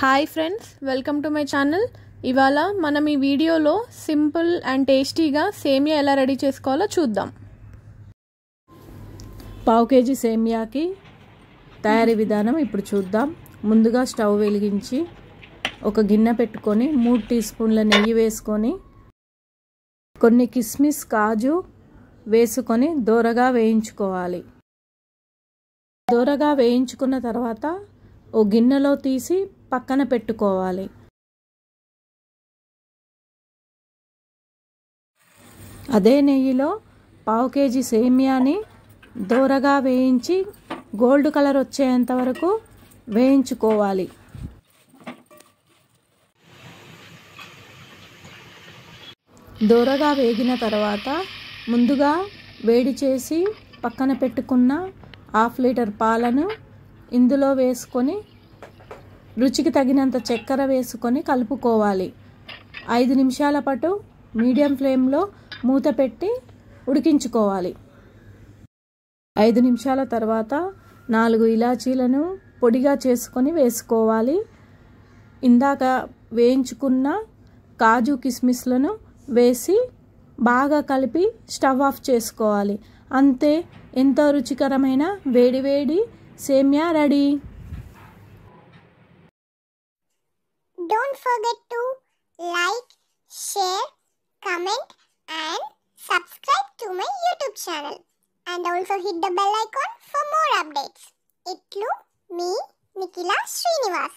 Hi friends, welcome to my channel. ఇవాళ మనం ఈ వీడియోలో సింపుల్ అండ్ టేస్టీగా సేమియా ఎలా రెడీ చేసుకోవాలో చూద్దాం. పావు కేజీ సేమియాకి తయారీ విధానం ఇప్పుడు చూద్దాం. ముందుగా స్టవ్ వెలిగించి ఒక గిన్నె పెట్టుకొని 3 టీ స్పూన్ల నెయ్యి వేసుకొని కొన్ని కిస్మిస్ కాజు వేసుకొని దోరగా వేయించుకోవాలి. దోరగా వేయించుకున్న తర్వాత ఓ గిన్నెలో తీసి పక్కన పెట్టుకోవాలి. అదే నెయ్యిలో పావు కేజీ సేమియాని దోరగా వేయించి గోల్డ్ కలర్ వచ్చేంత వరకు వేయించుకోవాలి. దోరగా వేగిన తర్వాత ముందుగా వేడి చేసి పక్కన పెట్టుకున్న 1/2 లీటర్ పాలను ఇందులో వేసుకొని రుచికి తగినంత చక్కెర వేసుకొని కలుపుకోవాలి. 5 నిమిషాల పాటు మీడియం ఫ్లేమ్లో మూత పెట్టి ఉడికించుకోవాలి. 5 నిమిషాల తర్వాత 4 ఇలాచీలను పొడిగా చేసుకొని వేసుకోవాలి. ఇందాక వేయించుకున్న కాజు కిస్మిస్లను వేసి బాగా కలిపి స్టవ్ ఆఫ్ చేసుకోవాలి. అంతే, ఎంతో రుచికరమైన వేడివేడి సేమియా ready. Don't forget to like, share, comment and subscribe to my YouTube channel. And also hit the bell icon for more updates. Itlu me, Nikila Srinivas.